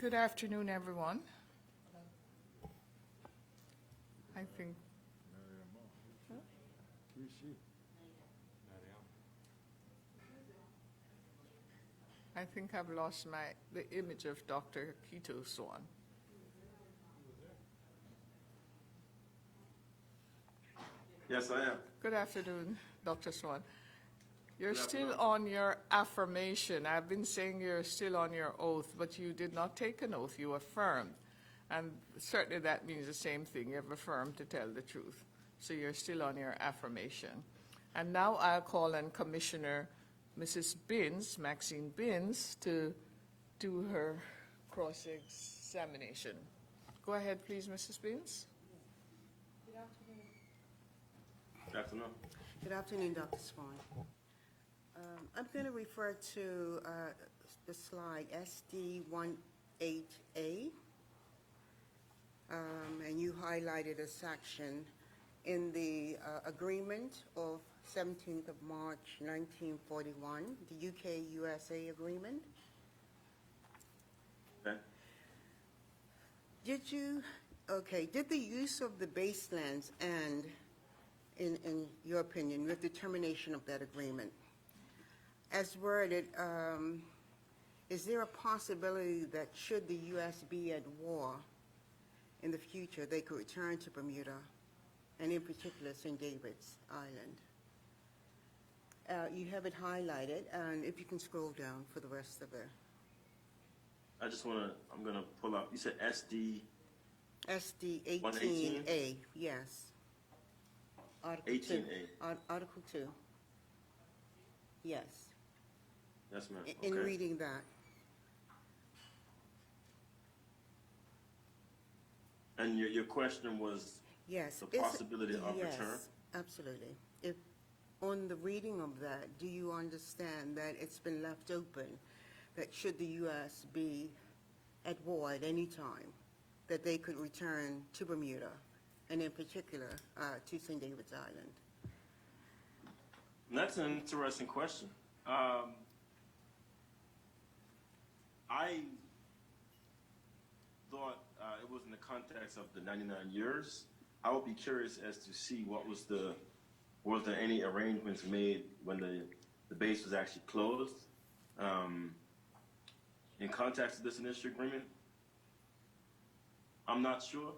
Good afternoon, everyone. I think, I've lost the image of Dr. Kito Swan. Yes, I am. Good afternoon, Dr. Swan. You're Good still afternoon. on your affirmation. I've been saying you're still on your oath, but you did not take an oath. You affirmed. And certainly that means the same thing. You've affirmed to tell the truth. So you're still on your affirmation. And now I'll call on Commissioner Mrs. Binns, Maxine Binns, to do her cross-examination. Go ahead, please, Mrs. Binns. Good afternoon. Good afternoon. Good afternoon, Dr. Swan. I'm going to refer to the slide SD18A, and you highlighted a section in the agreement of 17th of March 1941, the UK-USA agreement. Okay. Did the use of the baselands end, in your opinion, with the termination of that agreement? As worded, is there a possibility that should the U.S. be at war in the future, they could return to Bermuda, and in particular, St. David's Island? You have it highlighted, and if you can scroll down for the rest of it. I'm going to pull up, you said SD? SD18A, yes. Article 18A. 2. Article 2. Yes. Yes, ma'am. In Okay. reading that. And your question was Yes. the possibility of yes, return? Absolutely. If on the reading of that, do you understand that it's been left open that should the U.S. be at war at any time, that they could return to Bermuda, and in particular to St. David's Island? That's an interesting question. I thought it was in the context of the 99 years. I would be curious as to see was there any arrangements made when the base was actually closed in context of this initial agreement? I'm not sure.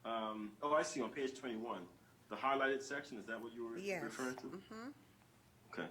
I see on page 21, the highlighted section, is that what you were referring to? Mm-hmm. Okay.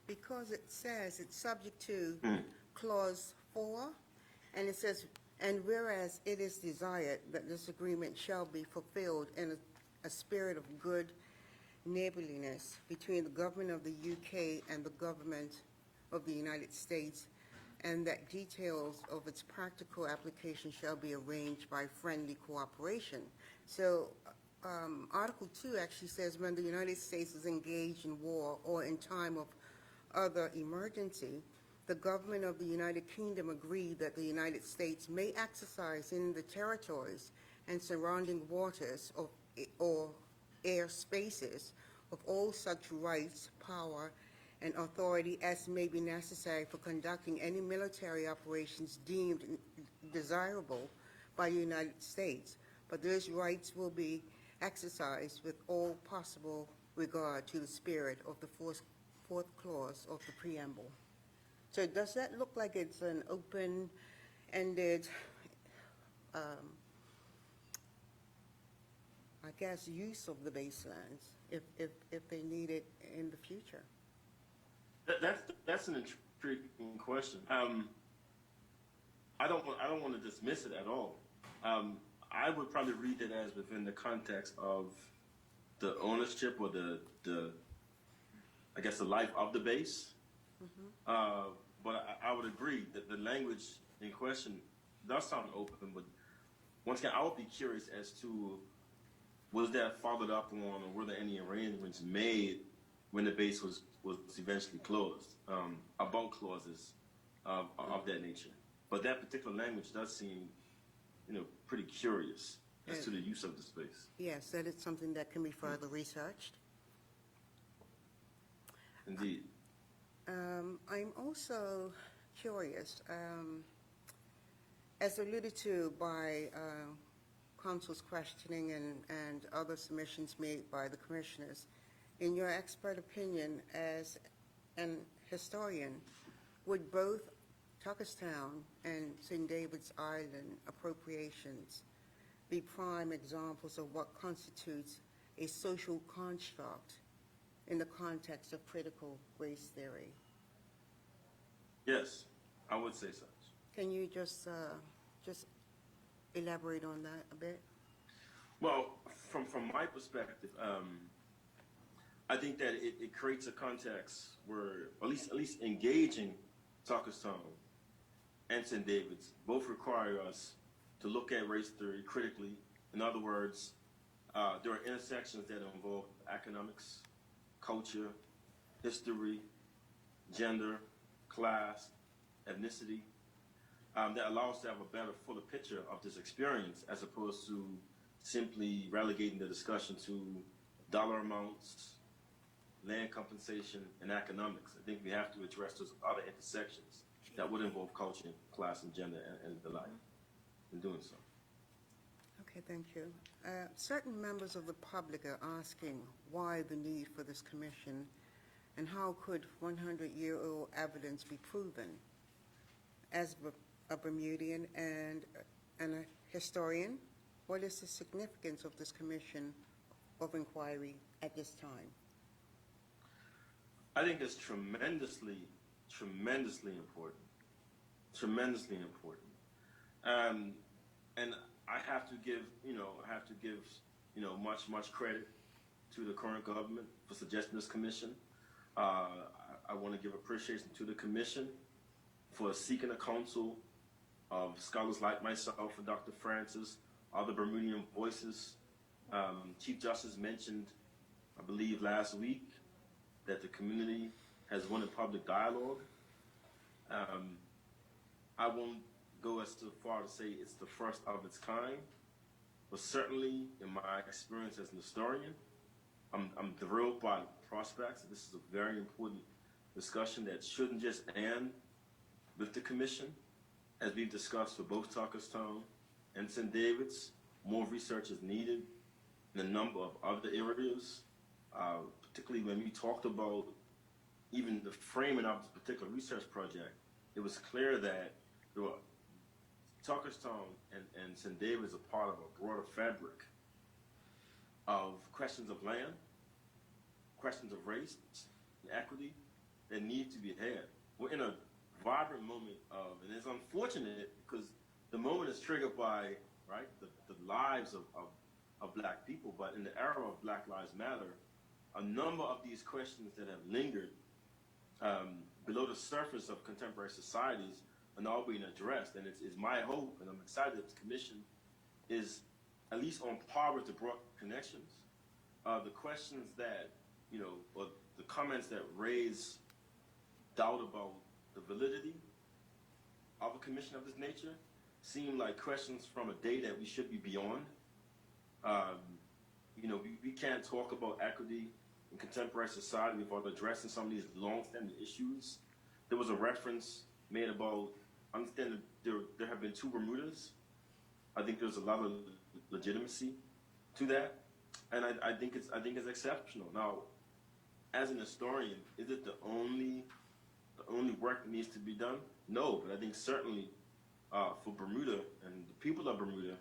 Because it says it's subject to Clause 4, and it says, and whereas it is desired that this agreement shall be fulfilled in a spirit of good neighborliness between the government of the UK and the government of the United States, and that details of its practical application shall be arranged by friendly cooperation. So Article 2 actually says when the United States is engaged in war or in time of other emergency, the government of the United Kingdom agreed that the United States may exercise in the territories and surrounding waters or air spaces of all such rights, power, and authority as may be necessary for conducting any military operations deemed desirable by the United States. But those rights will be exercised with all possible regard to the spirit of the fourth clause of the preamble. So does that look like it's an open-ended, use of the baselands if they need it in the future? That's an intriguing question. I don't want to dismiss it at all. I would probably read it as within the context of the ownership or the life of the base. Mm-hmm. But I would agree that the language in question does sound open. But once again, I would be curious as to was that followed up on, or were there any arrangements made when the base was eventually closed about clauses of that nature. But that particular language does seem, pretty curious as to the use of the space. Yes, that is something that can be further researched. Indeed. I'm also curious. As alluded to by Council's questioning and other submissions made by the commissioners, in your expert opinion as an historian, would both Tuckerstown and St. David's Island appropriations be prime examples of what constitutes a social construct in the context of critical race theory? Yes, I would say such. Can you just elaborate on that a bit? Well, from my perspective, I think that it creates a context where at least engaging Tuckerstown and St. David's both require us to look at race theory critically. In other words, there are intersections that involve economics, culture, history, gender, class, ethnicity, that allows us to have a better, fuller picture of this experience as opposed to simply relegating the discussion to dollar amounts, land compensation, and economics. I think we have to address those other intersections that would involve culture, class, and gender, and the like in doing so. Okay, thank you. Certain members of the public are asking why the need for this commission and how could 100-year-old evidence be proven? As a Bermudian and a historian, what is the significance of this commission of inquiry at this time? I think it's tremendously important. Tremendously important. And I have to give much credit to the current government for suggesting this commission. I want to give appreciation to the commission for seeking a council of scholars like myself and Dr. Francis, other Bermudian voices. Chief Justice mentioned, I believe last week, that the community has wanted public dialogue. I won't go as far to say it's the first of its kind, but certainly in my experience as an historian, I'm thrilled by the prospects. This is a very important discussion that shouldn't just end with the commission. As we've discussed for both Tuckerstown and St. David's, more research is needed in a number of other areas, particularly when we talked about even the framing of this particular research project. It was clear that there were Tuckerstown and St. David's are part of a broader fabric of questions of land, questions of race and equity that need to be had. We're in a vibrant moment of, and it's unfortunate because the moment is triggered by, right, the lives of black people, but in the era of Black Lives Matter, a number of these questions that have lingered below the surface of contemporary societies are now being addressed, and it's my hope, and I'm excited that the commission is at least on par with the broad connections. The questions that, or the comments that raise doubt about the validity of a commission of this nature seem like questions from a day that we should be beyond. We can't talk about equity in contemporary society without addressing some of these long-standing issues. There was a reference made about, understand that there have been two Bermudas. I think there's a lot of legitimacy to that, and I think it's exceptional. Now, as an historian, is it the only work that needs to be done? No, but I think certainly for Bermuda and the people of Bermuda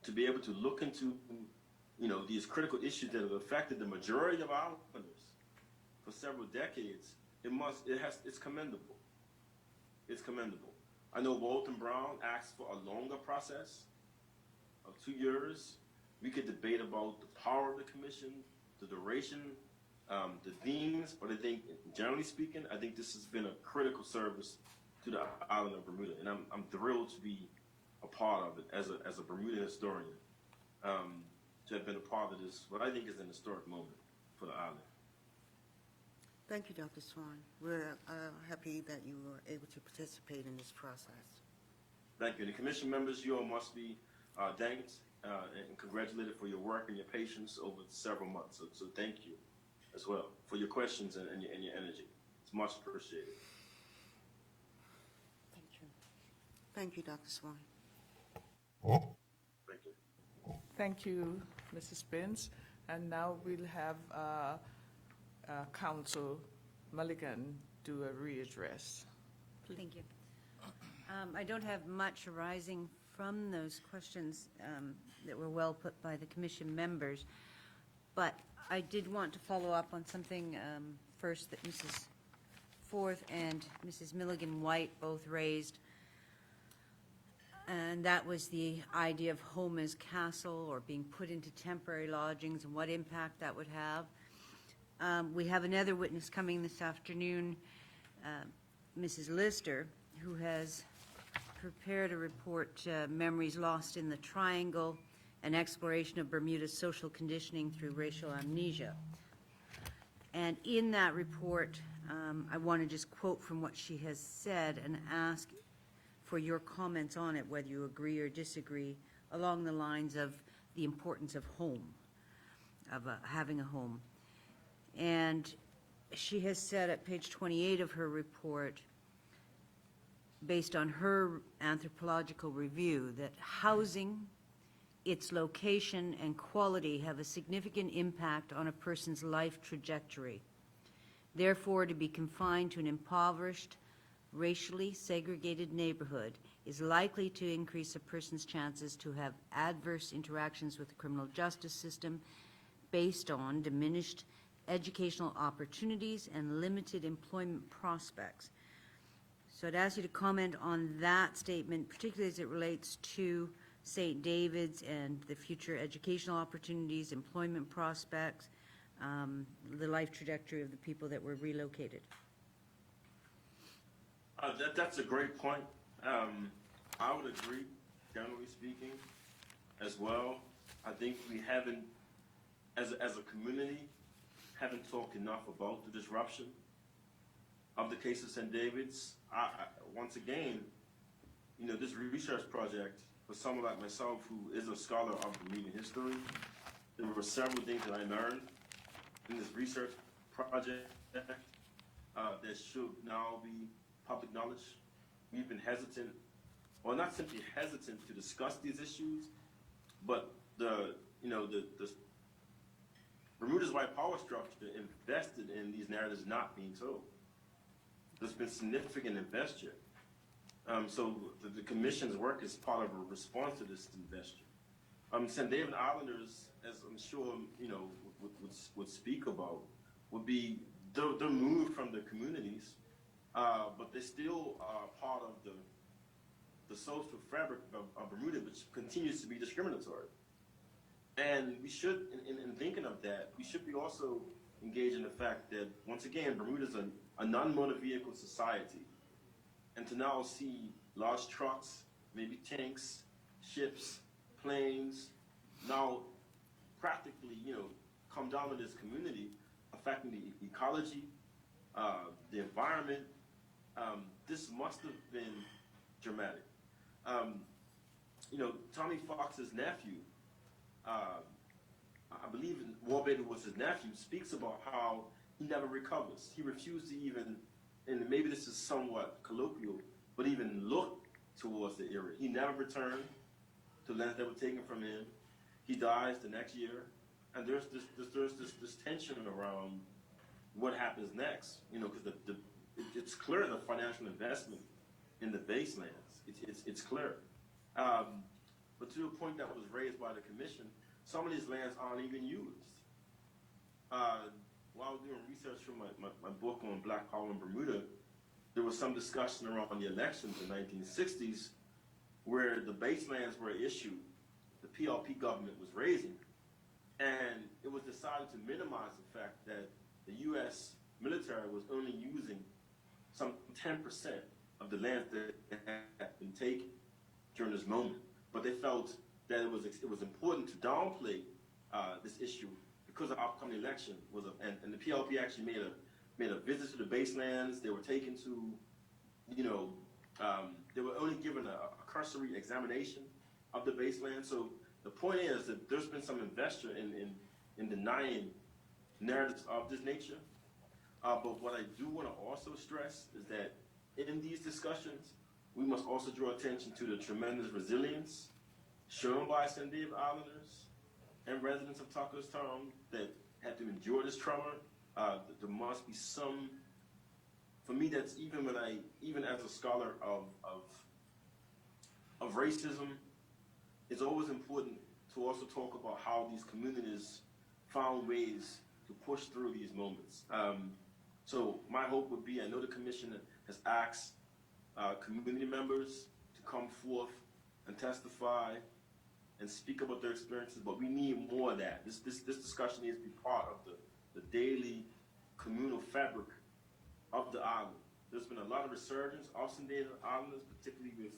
to be able to look into these critical issues that have affected the majority of islanders for several decades, it's commendable. It's commendable. I know Walton Brown asked for a longer process of 2 years. We could debate about the power of the commission, the duration, the themes, but I think, generally speaking, I think this has been a critical service to the island of Bermuda, and I'm thrilled to be a part of it as a Bermuda historian, to have been a part of this, what I think is an historic moment for the island. Thank you, Dr. Swan. We're happy that you were able to participate in this process. Thank you. And the commission members, you all must be thanked and congratulated for your work and your patience over several months. So thank you as well for your questions and your energy. It's much appreciated. Thank you, Dr. Swan. Thank you. Thank you, Mrs. Spence. And now we'll have Council Mulligan do a readdress. Thank you. I don't have much arising from those questions that were well put by the commission members, but I did want to follow up on something first that Mrs. Forth and Mrs. Milligan-White both raised, and that was the idea of home as castle or being put into temporary lodgings and what impact that would have. We have another witness coming this afternoon, Mrs. Lister, who has prepared a report, Memories Lost in the Triangle, an exploration of Bermuda's social conditioning through racial amnesia. And in that report, I want to just quote from what she has said and ask for your comments on it, whether you agree or disagree, along the lines of the importance of home, of having a home. And she has said at page 28 of her report, based on her anthropological review, that housing, its location, and quality have a significant impact on a person's life trajectory. Therefore, to be confined to an impoverished, racially segregated neighborhood is likely to increase a person's chances to have adverse interactions with the criminal justice system based on diminished educational opportunities and limited employment prospects. So I'd ask you to comment on that statement, particularly as it relates to St. David's and the future educational opportunities, employment prospects, the life trajectory of the people that were relocated. That's a great point. I would agree, generally speaking, as well. I think we haven't, as a community, haven't talked enough about the disruption of the case of St. David's. Once again, you know, this research project, for someone like myself who is a scholar of Bermudan history, there were several things that I learned in this research project that should now be public knowledge. We've been hesitant, or not simply hesitant, to discuss these issues, but the Bermuda's white power structure invested in these narratives not being told. There's been significant investure. So the commission's work is part of a response to this investure. St. David Islanders, as I'm sure you know would speak about, would be they're moved from the communities, but they still are part of the social fabric of Bermuda, which continues to be discriminatory. And we should, in thinking of that, we should be also engaged in the fact that, once again, Bermuda is a non-motor vehicle society. And to now see large trucks, maybe tanks, ships, planes, now practically, come down to this community, affecting the ecology, the environment, this must have been dramatic. Tommy Fox's nephew, I believe War Baby was his nephew, speaks about how he never recovers. He refused to even, and maybe this is somewhat colloquial, but even look towards the area. He never returned to lands that were taken from him. He dies the next year, and there's this tension around what happens next. Because it's clear the financial investment in the baselands. It's clear. But to a point that was raised by the commission, some of these lands aren't even used. While I was doing research for my book on Black Power in Bermuda, there was some discussion around the elections in the 1960s where the baselands were issued, the PLP government was raising, and it was decided to minimize the fact that the U.S. military was only using some 10% of the land that had been taken during this moment. But they felt that it was important to downplay this issue because the upcoming election was and the PLP actually made a visit to the baselands. They were taken to, they were only given a cursory examination of the baseland. So the point is that there's been some investor in denying narratives of this nature. But what I do want to also stress is that in these discussions, we must also draw attention to the tremendous resilience shown by St. David Islanders and residents of Tucker's Town that had to endure this trauma. There must be some, for me, that's even as a scholar of racism, it's always important to also talk about how these communities found ways to push through these moments. So my hope would be, I know the commission has asked community members to come forth and testify and speak about their experiences, but we need more of that. This discussion needs to be part of the daily communal fabric of the island. There's been a lot of resurgence of St. David Islanders, particularly with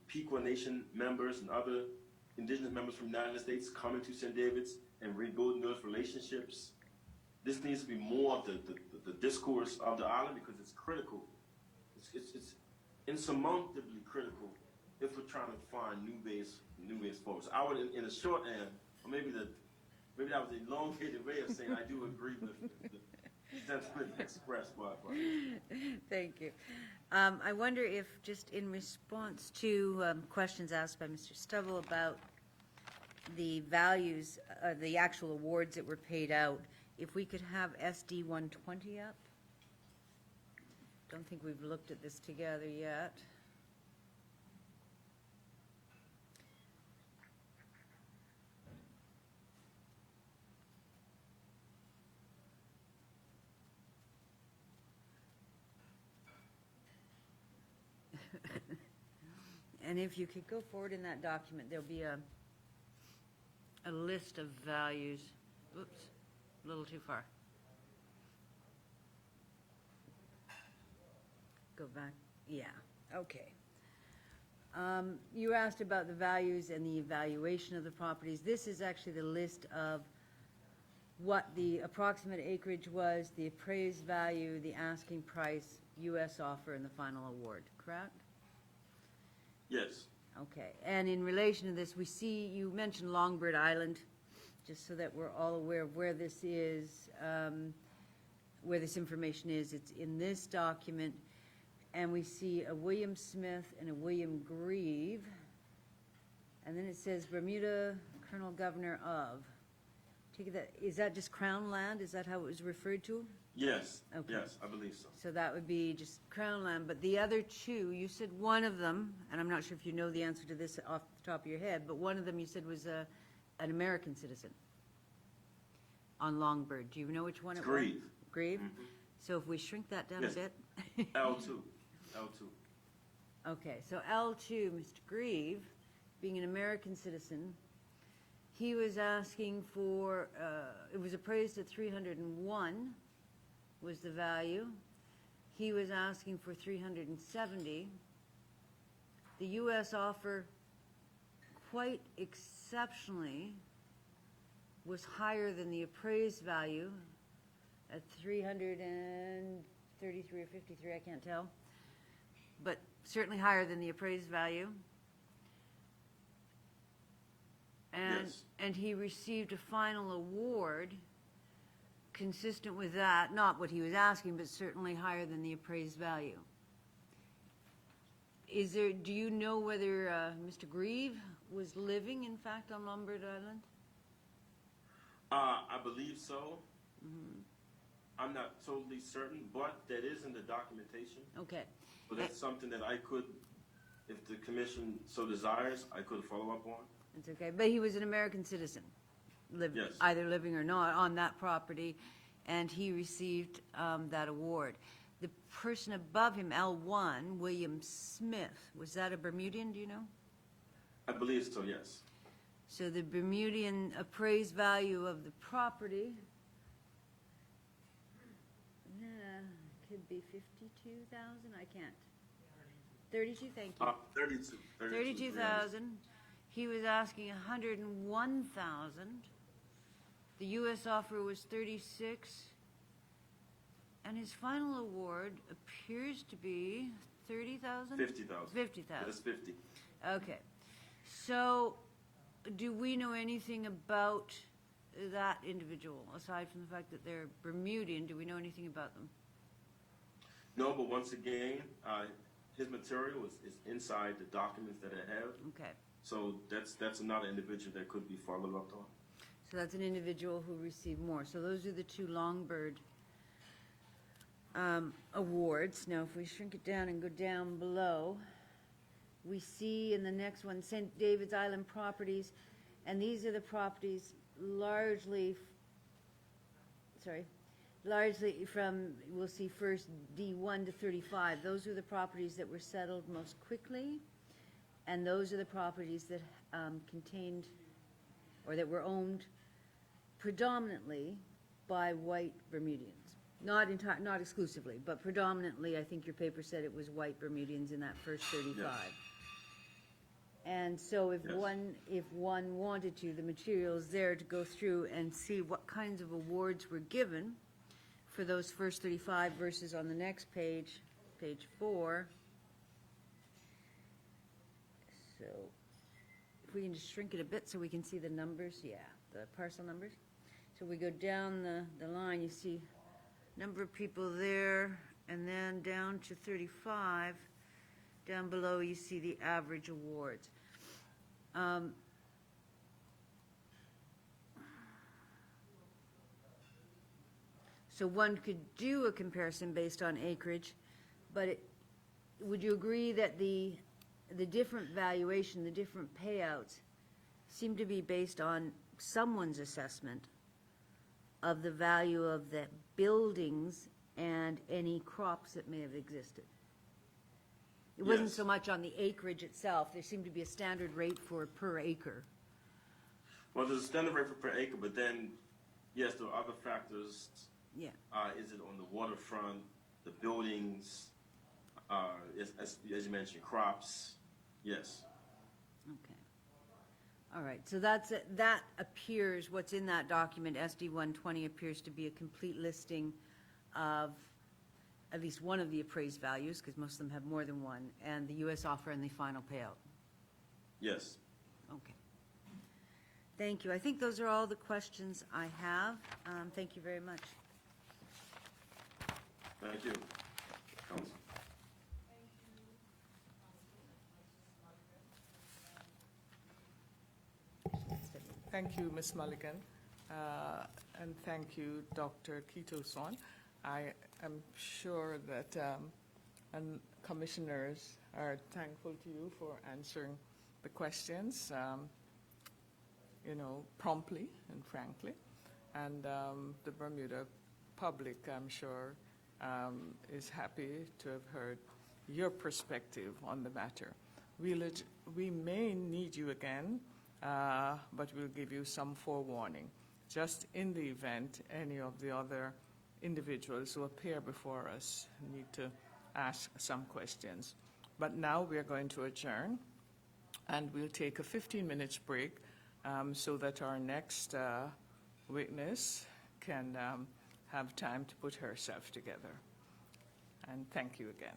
Pequot Nation members and other indigenous members from the United States coming to St. David's and rebuilding those relationships. This needs to be more of the discourse of the island because it's critical. It's insurmountably critical if we're trying to find new ways forward. So I would, in a short end, or maybe that was a elongated way of saying I do agree with the sentiment expressed by. Thank you. I wonder if, just in response to questions asked by Mr. Stubble about the values, the actual awards that were paid out, if we could have SD 120 up? Don't think we've looked at this together yet. And if you could go forward in that document, there'll be a list of values. Oops, a little too far. Go back. Yeah, okay. You asked about the values and the evaluation of the properties. This is actually the list of what the approximate acreage was, the appraised value, the asking price, U.S. offer, and the final award, correct? Yes. Okay, and in relation to this, we see, you mentioned Longbird Island, just so that we're all aware of where this is, where this information is. It's in this document, and we see a William Smith and a William Grieve, and then it says Bermuda, Colonel Governor of. Take it that, is that just Crown land? Is that how it was referred to? Yes. Okay. Yes, I believe so. So that would be just Crown land, but the other two, you said one of them, and I'm not sure if you know the answer to this off the top of your head, but one of them you said was an American citizen on Longbird. Do you know which one it was? Grieve. Grieve? Mm-hmm. So if we shrink that down Yes. a bit? L2. Okay, so L2, Mr. Grieve, being an American citizen, he was asking for, it was appraised at 301 was the value. He was asking for 370. The U.S. offer, quite exceptionally, was higher than the appraised value at 333 or 53, I can't tell, but certainly higher than the appraised value. And, Yes. and he received a final award consistent with that, not what he was asking, but certainly higher than the appraised value. Is there, do you know whether Mr. Grieve was living, in fact, on Lombard Island? I believe so. Mm-hmm. I'm not totally certain, but that is in the documentation. Okay. But that's something that I could, if the commission so desires, I could follow up on. It's okay, but he was an American citizen, Yes. either living or not, on that property, and he received that award. The person above him, L1, William Smith, was that a Bermudian, do you know? I believe so, yes. So the Bermudian appraised value of the property, could be 52,000, I can't. 32, thank you. 32. 32,000. He was asking 101,000. The U.S. offer was 36. And his final award appears to be 30,000? 50,000. 50,000. That's 50. Okay. So do we know anything about that individual, aside from the fact that they're Bermudian? Do we know anything about them? No, but once again, his material is inside the documents that I have. Okay. So that's another individual that could be farther left on. So that's an individual who received more. So those are the two Longbird awards. Now, if we shrink it down and go down below, we see in the next one, St. David's Island Properties, and these are the properties largely from, we'll see first D1 to 35. Those are the properties that were settled most quickly, and those are the properties that contained, or that were owned predominantly by white Bermudians. Not exclusively, but predominantly, I think your paper said it was white Bermudians in that first 35. Yes. And so if Yes. one wanted to, the material is there to go through and see what kinds of awards were given for those first 35 versus on the next page, page 4. So if we can just shrink it a bit so we can see the numbers, yeah, the parcel numbers. So we go down the line, you see number of people there, and then down to 35. Down below, you see the average awards. So one could do a comparison based on acreage, but would you agree that the different valuation, the different payouts seem to be based on someone's assessment of the value of the buildings and any crops that may have existed? It wasn't Yes. so much on the acreage itself. There seemed to be a standard rate for per acre. Well, there's a standard rate for per acre, but then, yes, there are other factors. Yeah. Is it on the waterfront, the buildings, as you mentioned, crops? Yes. Okay. All right. So that appears, what's in that document, SD 120, appears to be a complete listing of at least one of the appraised values, because most of them have more than one, and the U.S. offer and the final payout. Yes. Okay. Thank you. I think those are all the questions I have. Thank you very much. Thank you, Council. Thank you, Ms. Mulligan, and thank you, Dr. Kito-san. I am sure that and commissioners are thankful to you for answering the questions, promptly and frankly. And the Bermuda public, I'm sure, is happy to have heard your perspective on the matter. We may need you again, but we'll give you some forewarning, just in the event any of the other individuals who appear before us need to ask some questions. But now we are going to adjourn, and we'll take a 15-minute break so that our next witness can have time to put herself together. And thank you again.